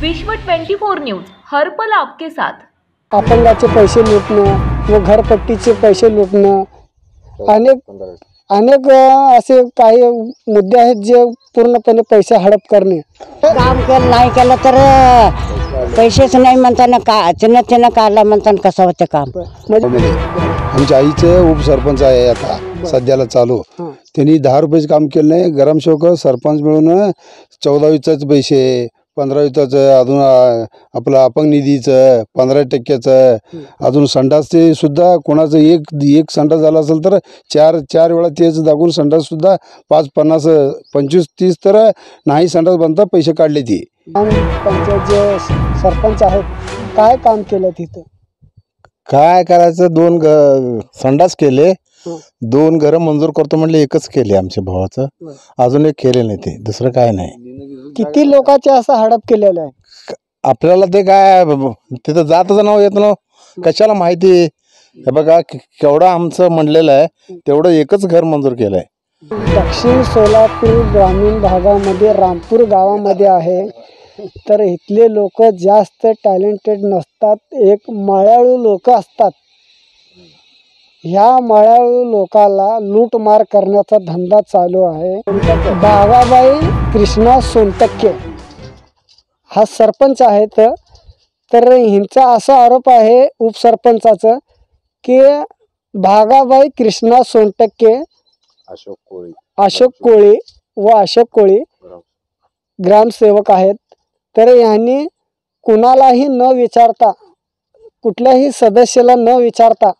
विश्व 24 न्यूज हर पल आपके साथ। अपंगाचे पैसे लुटणं व घरपट्टीचे पैसे लुटणं अनेक असे काही मुद्दे आहेत जे पूर्णपणे पैसे हडप करणे। काम केलं नाही केलं तर पैसेच नाही म्हणताना का अचानक काढला म्हणताना कसं होतं काम। म्हणजे आमच्या आईचं उपसरपंच आहे आता सध्याला चालू, त्यांनी 10 रुपयाचं काम केलं नाही। ग्रामसेवक सरपंच मिळून 14वीचंच पैसे, 15वीचं, अजून आपलं अपंग निधीचं 15%चं, अजून संडासचे सुद्धा कोणाचं एक संडास झाला असेल तर चार वेळा तेच दाखवून संडास सुद्धा 5, 50, 25, 30 तर नाही संडास बनता पैसे काढले ती। पंचायत जे सरपंच आहेत काय काम केलं तिथं? काय करायचं, 2 संडास केले, 2 घरं मंजूर करतो म्हणले, एकच केले आमच्या भावाचं, अजून एक केले नाही ते, दुसरं काय नाही। किती लोकांचे असं हडप केलेलं आहे? आपल्याला ते काय तिथं जातच नाव येत ना, कशाला माहिती। हे बघा केवढं आमचं म्हणलेलं आहे, तेवढं एकच घर मंजूर केलंय। दक्षिण सोलापूर ग्रामीण भागामध्ये रामपूर गावामध्ये आहे, तर इथले लोक जास्त टॅलेंटेड नसतात, एक मळ्याळू लोक असतात। ह्या मळ्याळू लोकाला लूटमार करण्याचा धंदा चालू आहे। बागाबाई कृष्णा सोनटक्के हा सरपंच आहेत, तर हिंचा असा आरोप आहे उपसरपंचाचा की बागाबाई कृष्णा सोनटक्के, अशोक कोळी व अशोक कोळी ग्रामसेवक आहेत, तर यांनी कुणालाही न विचारता, कुठल्याही सदस्याला न विचारता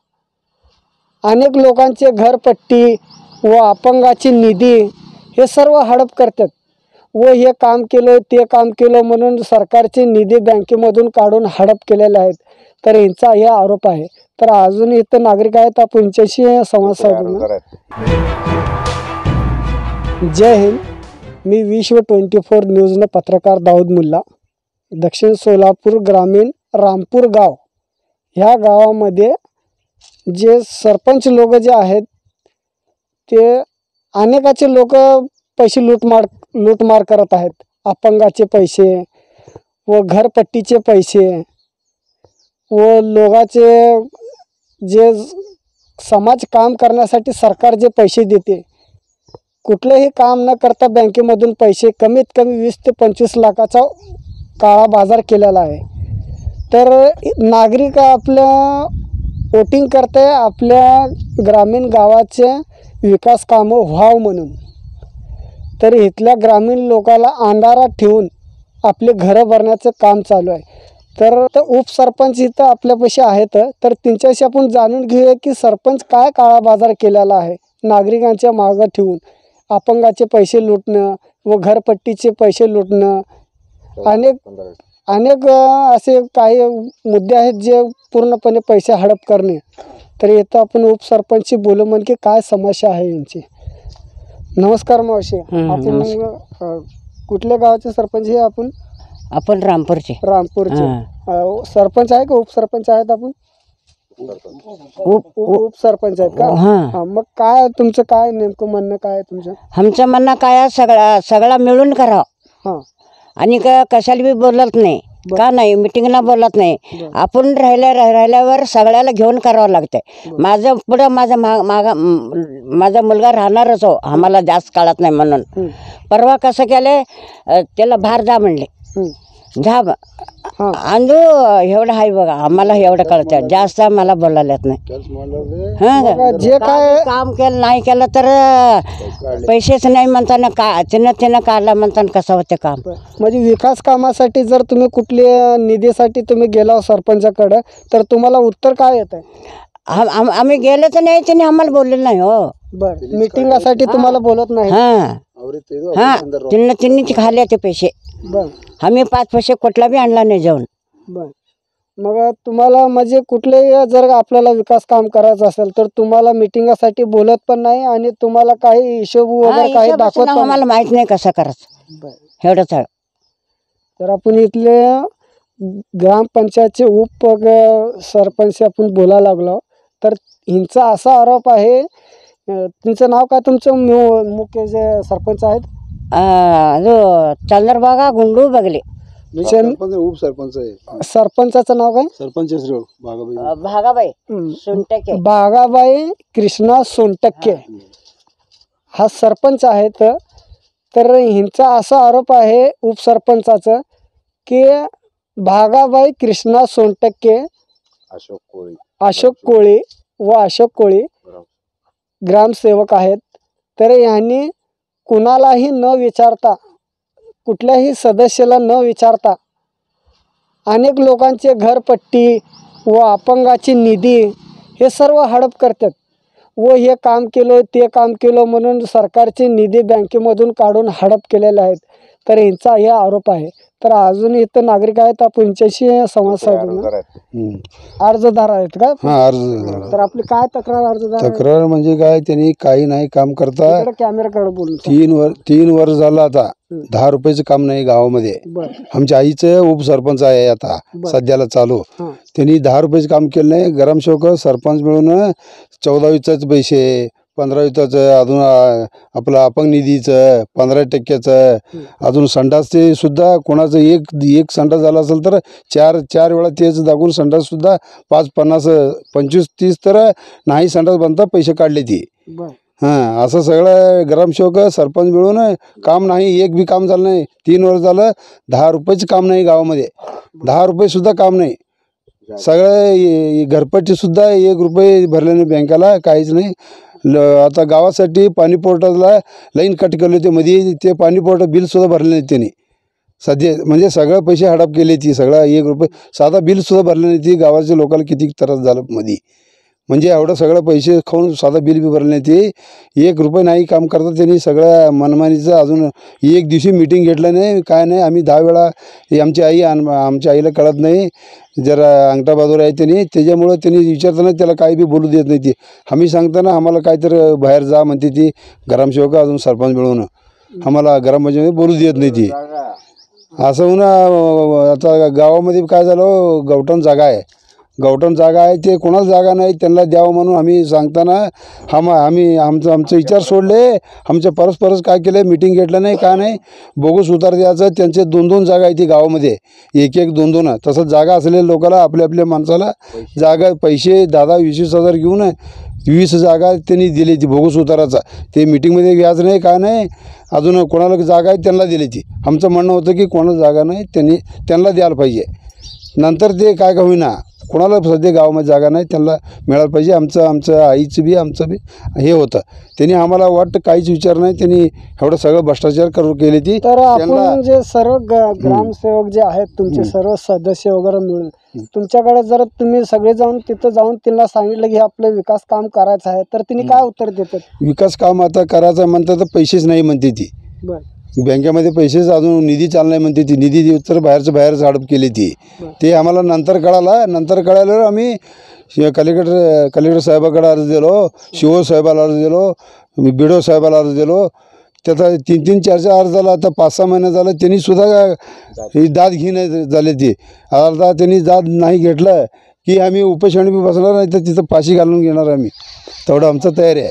अनेक लोकांचे घरपट्टी व अपंगाची निधी हे सर्व हडप करतात व हे काम केलं ते काम केलं म्हणून सरकारचे निधी बँकेमधून काढून हडप केलेले आहेत, तर यांचा हे आरोप आहे। तर अजून इथं नागरिक आहेत, आपण यांच्याशी संवाद साधू। जय हिंद, मी विश्व 24 न्यूजनं पत्रकार दाऊद मुल्ला। दक्षिण सोलापूर ग्रामीण रामपूर गाव ह्या गावामध्ये जे सरपंच लोक जे आहेत ते अनेकाचे लोक पैसे लूटमार करत आहेत। अपंगाचे पैसे व घरपट्टीचे पैसे व लोकांचे जे समाज काम करण्यासाठी सरकार जे पैसे देते, कुठलेही काम न करता बँकेमधून पैसे कमीत कमी 20 ते 25 लाखाचा काळा बाजार केलेला आहे। तर नागरिक आपल्या वोटिंग करते आपल्या ग्रामीण गावाचे विकास कामं व्हावं म्हणून, तर इथल्या ग्रामीण लोकाला अंधारात ठेवून आपले घरं भरण्याचं काम चालू आहे। तर उपसरपंच इथं आपल्यापाशी आहेत, तर त्यांच्याशी आपण जाणून घेऊया की सरपंच काय काळा बाजार केलेला आहे नागरिकांच्या मागं ठेवून। अपंगाचे पैसे लुटणं व घरपट्टीचे पैसे लुटणं अनेक असे काही मुद्दे आहेत जे पूर्णपणे पैसे हडप करणे। तर इथं आपण उपसरपंचशी बोलू म्हणजे काय समस्या आहे यांची। नमस्कार मावशी, आपण कुठल्या गावाचे सरपंच हे? आपण रामपूरचे सरपंच आहे का उपसरपंच आहेत? आपण उपसरपंच आहेत का? मग काय तुमचं काय नेमकं म्हणणं काय आहे तुमचं? आमचं म्हणणं काय, सगळा मिळून करावं आणि कशाला बी बोलत नाही का नाही, मिटिंगला बोलत नाही। आपण राहिल्यावर सगळ्याला घेऊन करावं लागतंय। माझं पुढं माझा मुलगा राहणारच हो, आम्हाला जास्त काळात नाही म्हणून। परवा कसं केलं, त्याला बाहेर जा म्हणले, जा अंजू एवढं आहे बघा, आम्हाला एवढं कळतं, जास्त मला बोलायला येत नाही। जे काय काम केलं नाही केलं तर पैसेच नाही म्हणताना का अचानक काढला म्हणताना कसं होतं काम। म्हणजे विकास कामासाठी जर तुम्ही कुठल्या निधीसाठी तुम्ही गेला सरपंचाकडे, तर तुम्हाला उत्तर काय येत आहे? आम्ही गेलो तर नाही, त्याने आम्हाला बोललेलं नाही हो। बरं, मिटिंगासाठी तुम्हाला बोलत नाही? त्यांनी खाल्ले ते पैसे, आम्ही 5 पैसे कुठला बी आणला नाही जाऊन। मग तुम्हाला म्हणजे कुठलेही जर आपल्याला विकास काम करायचं असेल तर तुम्हाला मिटिंगासाठी बोलत पण नाही आणि तुम्हाला काही हिशोब वगैरे काही दाखवत पण आम्हाला माहित नाही कसं करायचं, एवढंच आहे। तर आपण इथले ग्रामपंचायतचे सरपंच आपण बोलायला लागलो, तर हिंचा असा आरोप आहे, तुमचं नाव काय? तुमचं मुख्य जे सरपंच आहेत? चंद्रभागा गुंडू बगले। सरपंच उपसरपंच आहे. सरपंचाचं नाव काय? सरपंच भागाबाई भागाबाई सोनटके. बागाबाई कृष्णा सोनटक्के हा सरपंच आहेत. तर ह्यांचा असा आरोप आहे उपसरपंचाचं की भागाबाई कृष्णा सोनटक्के, अशोक कोळी व अशोक कोळी ग्रामसेवक आहेत. तर यांनी कुणालाही न विचारता, कुठल्याही सदस्याला न विचारता अनेक लोकांचे घरपट्टी व अपंगाची निधी हे सर्व हडप करतात व हे काम केलं ते काम केलं म्हणून सरकारची निधी बँकेमधून काढून हडप केलेले आहेत. तर यांचा हे आरोप आहे. तर अजून इथं नागरिक आहेत, आपण यांच्याशी संवाद साधू. अर्जदार आहेत का? हा अर्ज. तर आपली काय तक्रार अर्जदार? तक्रार म्हणजे काय, त्यांनी काही नाही काम करता. कॅमेराकडे बोलून 3 वर्ष झालं आता 10 रुपयाचं काम नाही गावामध्ये. आमच्या आईचं उपसरपंच आहे आता सध्याला चालू. त्यांनी 10 रुपयाचं काम केलं नाही. ग्रामसेवक सरपंच मिळून 14वीचाच पैसे, 15वीचं, अजून आपलं अपंग निधीचं 15% अजून संडासचे सुद्धा कोणाचं एक संडास झाला असेल तर चार वेळा तेच दाखवून संडास सुद्धा 5, 50, 25, 30 तर नाही संडास बनता पैसे काढले ती. हां, असं सगळं ग्रामसेवक सरपंच मिळून काम नाही, एक बी काम झालं नाही. 3 वर्ष झालं 10 रुपयाचं काम नाही गावामध्ये. 10 रुपये सुद्धा काम नाही. सगळं घरपट्टी सुद्धा 1 रुपये भरले नाही बँकेला, काहीच नाही. आता गावासाठी पाणी पुरवठ्याला लाईन कट केली होती मध्ये, ते पाणी पुरवठा बिल सुद्धा भरले नाही त्यांनी सध्या. म्हणजे सगळं पैसे हडप केले ती, सगळं 1 रुपये साधा बिल सुद्धा भरले नाही ती. गावाच्या लोकांना किती त्रास झाला मध्ये, म्हणजे एवढं सगळं पैसे खाऊन साधा बिल बी भरले नाही ते. 1 रुपये नाही काम करतात त्यांनी, सगळं मनमानीचं. अजून एक दिवशी मीटिंग घेतलं नाही, काय नाही. आम्ही 10 वेळा, आमच्या आईला कळत नाही, जरा अंगठा बाजूला आहे त्यांनी, त्याच्यामुळं त्यांनी विचारताना त्याला काही बी बोलू देत नाही ती. आम्ही सांगताना आम्हाला काहीतरी बाहेर जा म्हणते ती ग्रामसेवक, अजून सरपंच मिळून आम्हाला ग्रामपंचायतीमध्ये बोलू देत नाही ती. असं होऊन आता गावामध्ये काय झालं, गवठण जागा आहे, ते कोणाला जागा नाही, त्यांना द्यावं म्हणून आम्ही सांगताना आमचं विचार सोडले. आमच्या परस्परच काय केलं, मिटिंग घेतलं नाही, काय नाही, बोगस उतार द्यायचं. त्यांचे 2-2 जागा आहे ती गावामध्ये, 1-1, 2-2. तसंच जागा असलेल्या लोकांना, आपल्या माणसाला जागा पैसे 10-20 हजार घेऊन 20 जागा त्यांनी दिली ती बोगस उताराचा. ते मिटिंगमध्ये व्याज नाही, काय नाही. अजून कोणाला जागा आहे त्यांना दिली ती. आमचं म्हणणं होतं की कोणाला जागा नाही त्यांना द्यायला पाहिजे. नंतर ते काय का होईना, कोणाला सध्या गावामध्ये जागा नाही त्यांना मिळायला पाहिजे. आमचं आईचं बी आमचं बी हे होतं. त्यांनी आम्हाला वाटतं काहीच विचार नाही, त्यांनी एवढं सगळं भ्रष्टाचार केली ती. तर आपण जे सर्व ग्रामसेवक जे आहेत तुमचे सर्व सदस्य वगैरे मिळून तुमच्याकडे जर तुम्ही सगळे तिथं जाऊन त्यांना सांगितलं की आपलं विकास काम करायचं आहे, तर तिने काय उत्तर देतात? विकास काम आता करायचं म्हणतात तर पैसेच नाही म्हणते ती. बँकेमध्ये पैसेच अजून निधी चालू नाही म्हणते ती. निधी तर बाहेरच हडप केली ती. ते आम्हाला नंतर कळाल्यावर आम्ही कलेक्टर साहेबाकडे अर्ज दिलो, शिव साहेबाला अर्ज दिलो, बिडो साहेबाला अर्ज दिलो. त्याचा 3-3, 4-4 अर्ज झाला. आता 5-6 महिने झालं त्यांनी सुद्धा ही दाद घेणे झाले ती. आता त्यांनी दाद नाही घेतलं की आम्ही उपोषण बी बसणार, नाही तर तिथं फाशी घालून घेणार आम्ही. तेवढं आमचं तयारी आहे.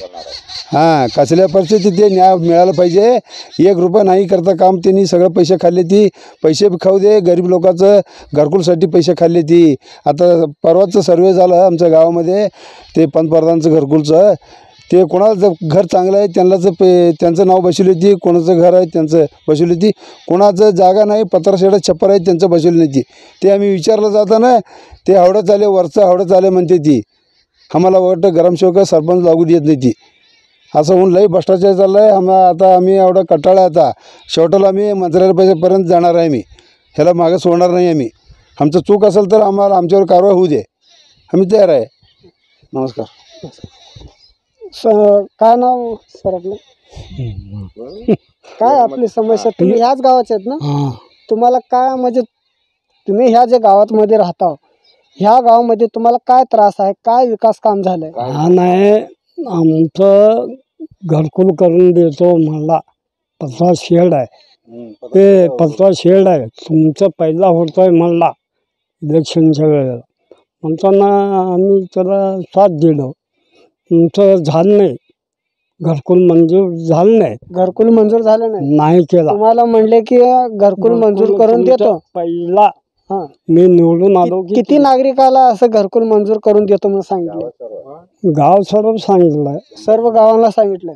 हां, कसल्या परिस्थितीत ते न्याय मिळाला पाहिजे. 1 रुपया नाही करता काम, त्यांनी सगळं पैसे खाल्ले ती. पैसे खाऊ दे, गरीब लोकांचं घरकुलसाठी पैसे खाल्ले ती. आता परवाचं सर्वे झालं आमच्या गावामध्ये, ते पंतप्रधानचं घरकुलचं. ते कोणाचं घर चांगलं आहे त्यांचं नाव बसवली ती, कोणाचं घर आहे त्यांचं बसवली ती, कोणाचं जागा नाही, पत्राशेडा छप्पर आहे त्यांचं बसवली नाही ती. ते आम्ही विचारलं जाताना ते हावडं चाले, वरचं हावडं चाले म्हणते ती. आम्हाला वाटतं ग्रामसेवक सरपंच लागू देत नाही ती. असं होऊन लई भ्रष्टाचार चालला आहे. आता आम्ही एवढा कटाळा आहे. आता शेवटाला आम्ही मंत्रालयापर्यंत जाणार आहे. आम्ही ह्याला मागे सोडणार नाही. आम्ही आमचं चूक असेल तर आमच्यावर कारवाई होऊ दे, आम्ही तयार आहे. नमस्कार. काय नाव सर आपलं? काय आपली समस्या? तुम्ही ह्याच गावाचे आहेत ना? तुम्हाला काय, म्हणजे तुम्ही ह्या जे गावामध्ये राहता, ह्या गावामध्ये तुम्हाला काय त्रास आहे, काय विकास काम झालंय? नाही, आमचं घरकुल करून देतो मला. 15 शेड आहे, ते 15 शेड आहे. तुमचं पहिला होतोय मला इलेक्शनच्या वेळेला, म्हणताना आम्ही त्याला साथ दिलो. तुमचं झालं नाही, घरकुल मंजूर झालं नाही, घरकुल मंजूर झालं नाही. नाही केला. तुम्हाला म्हणले की घरकुल मंजूर करून तुमचा देतो. पहिला हा. मी निवडून आलो की किती नागरिकाला असं घरकुल मंजूर करून देतो म्हणून सांगितलं? गाव सर्व सांगितलंय. सर्व गावांना सांगितलंय.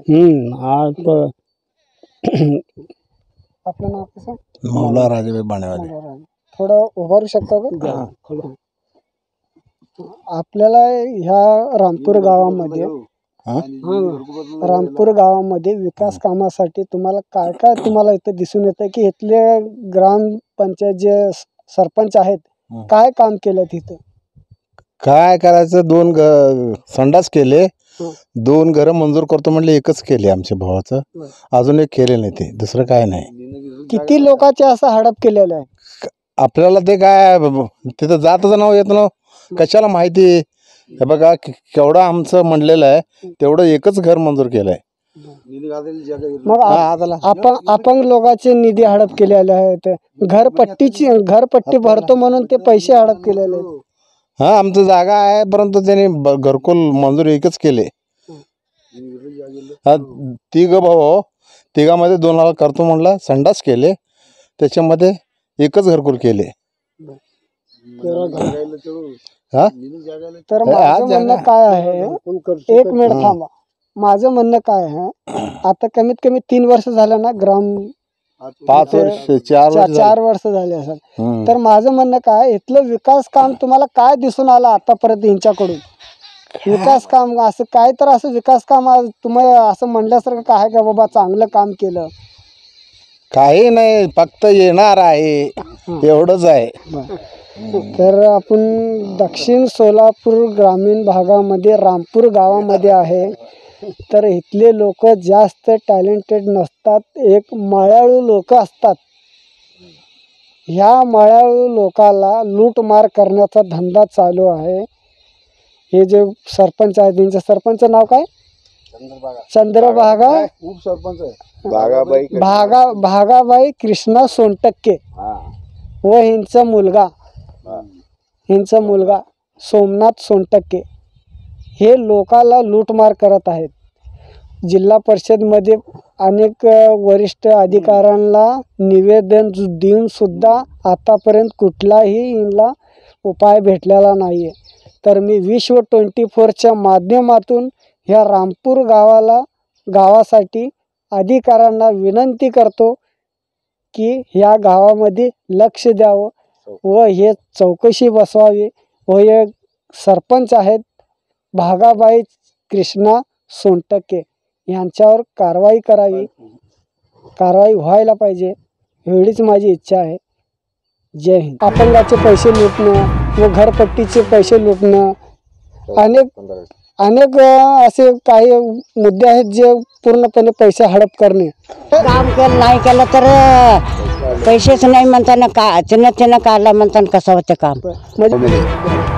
आज आपलं नाव कसं? मौला राजेबाई बाणेवाले. थोडं उभारू शकता का? आपल्याला ह्या रामपूर गावामध्ये विकास कामासाठी तुम्हाला काय काय तुम्हाला इथं दिसून येतं की इथले ग्रामपंचायत जे सरपंच आहेत काय काम केलं तिथं? काय करायचं, संडास केले, 2 घरं मंजूर करतो म्हणले एकच केले आमच्या भावाचं. अजून एक केले नाही ते, दुसरं काय नाही. किती लोकांचे असं हडप केलेलं आहे? आपल्याला ते काय तिथं जातच नाव येत ना, कशाला माहिती. हे बघा केवढं आमचं म्हणलेलं आहे तेवढं एकच घर मंजूर केलंय. मग अपंग लोकांचे निधी हडप केलेले आहेत. घरपट्टी भरतो म्हणून ते पैसे हडप केलेले आहेत. हा, आमचं जागा आहे परंतु त्यांनी घरकुल मंजूर एकच केले. हा, 3 भाऊ, 3मध्ये 2 करतो म्हणला, संडास केले, त्याच्यामध्ये एकच घरकुल केले. हा, तर माझं म्हणणं काय आहे, 1 मिनिट थांबा. माझं म्हणणं काय आहे, आता कमीत कमी 3 वर्ष झालं ना, 5 वर्ष 4 वर्ष झाले असेल. तर माझं म्हणणं काय, इथलं विकास काम तुम्हाला काय दिसून आलं आतापर्यंत यांच्याकडून? विकास काम असं काय तर असं विकास काम तुम्हाला असं म्हणल्यासारखं काय का बाबा चांगलं काम केलं? काही नाही, फक्त येणार आहे एवढंच आहे. तर आपण दक्षिण सोलापूर ग्रामीण भागामध्ये रामपूर गावामध्ये आहे. तर इथले लोक जास्त टॅलेंटेड नसतात, एक मळ्याळू लोक असतात. ह्या मळ्याळू लोकाला लूटमार करण्याचा धंदा चालू आहे. हे जे सरपंच आहेत, त्यांचं सरपंच नाव काय? चंद्रभागा भागाबाई कृष्णा सोनटक्के व ह्यांचा मुलगा सोमनाथ सोनटक्के हे लोकाला लूटमार करत आहेत. जिल्हा परिषदमध्ये अनेक वरिष्ठ अधिकाऱ्यांना निवेदन देऊन सुद्धा आतापर्यंत कुठलाही यांना उपाय भेटलेला नाही आहे. तर मी विश्व 24च्या माध्यमातून ह्या रामपूर गावासाठी अधिकाऱ्यांना विनंती करतो की ह्या गावामध्ये लक्ष द्यावं व हे चौकशी बसवावी व हे सरपंच आहेत भागाबाई कृष्णा सोनटक्के यांच्यावर कारवाई करावी. कारवाई व्हायला पाहिजे एवढीच माझी इच्छा आहे. जय हिंद. अपंगाचे पैसे लुटणं व घरपट्टीचे पैसे लुटणं अनेक असे काही मुद्दे आहेत जे पूर्णपणे पैसे हडप करणे. काम केलं नाही केलं तर पैसेच नाही म्हणताना त्यानं काढला म्हणताना कसं होतं काम. म्हणजे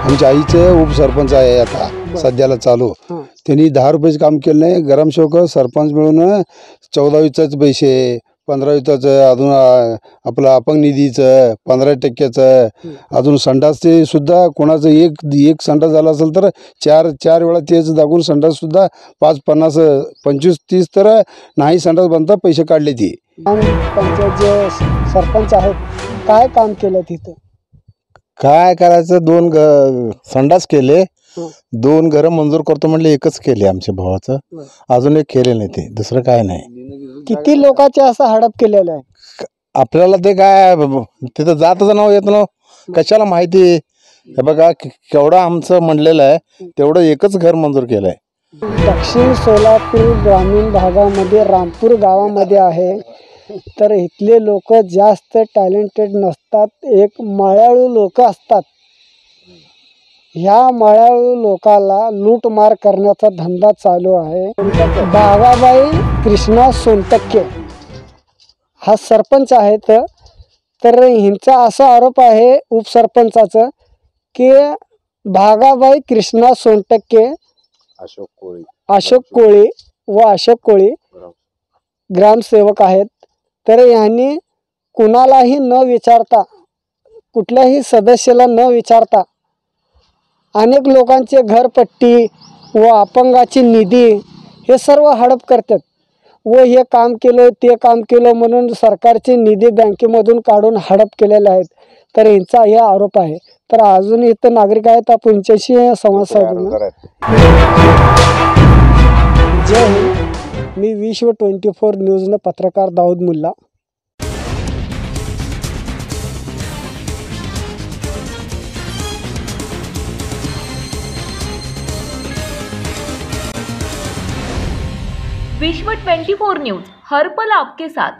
आमच्या आईचे उपसरपंच आहे आता सध्याला चालू. त्यांनी 10 रुपयाचं काम केलं नाही. ग्रामसेवक सरपंच मिळून 14वीचाच पैसे, 15वीचं, अजून आपलं अपंग निधीचं 15% अजून संडासचे सुद्धा कोणाचं एक संडास झाला असेल तर 4 वेळा तेच दाखवून संडास सुद्धा 5, 50, 25, 30 तर नाही संडास बनता पैसे काढले. ती पंचायत जे सरपंच आहेत काय काम केलं तिथं? काय करायचं, 2 संडास केले, 2 घरं मंजूर करतो म्हणले एकच केले आमच्या भावाचं. अजून एक केले नाही ते, दुसरं काय नाही. किती लोकांचे असं हडप केलेलं आहे? आपल्याला ते काय तिथं जातच नाव येत ना, कशाला माहिती. हे बघा केवढं आमचं म्हणलेलं आहे तेवढं एकच घर मंजूर केलंय. दक्षिण सोलापूर ग्रामीण भागामध्ये रामपूर गावामध्ये आहे. तर इथले लोक जास्त टॅलेंटेड नसतात, एक मळ्याळू लोक असतात. ह्या मळ्याळू लोकाला लूटमार करण्याचा धंदा चालू आहे. भागाबाई कृष्णा सोनटक्के हा सरपंच आहेत. तर ह्यांचा असा आरोप आहे उपसरपंचाचं की भागाबाई कृष्णा सोनटक्के, अशोक कोळी ग्रामसेवक आहेत. तर यांनी कुणालाही न विचारता, कुठल्याही सदस्याला न विचारता अनेक लोकांचे घरपट्टी व अपंगाची निधी हे सर्व हडप करतात व हे काम केलं ते काम केलं म्हणून सरकारचे निधी बँकेमधून काढून हडप केलेले आहेत. तर यांचा हे आरोप आहे. तर अजून इथं नागरिक आहेत, आपण यांच्याशी संवाद साधू. जय हिंद. मी विश्व 24 न्यूजनं पत्रकार दाऊद मुल्ला. विश्व 24 न्यूज हर पल आपके साथ.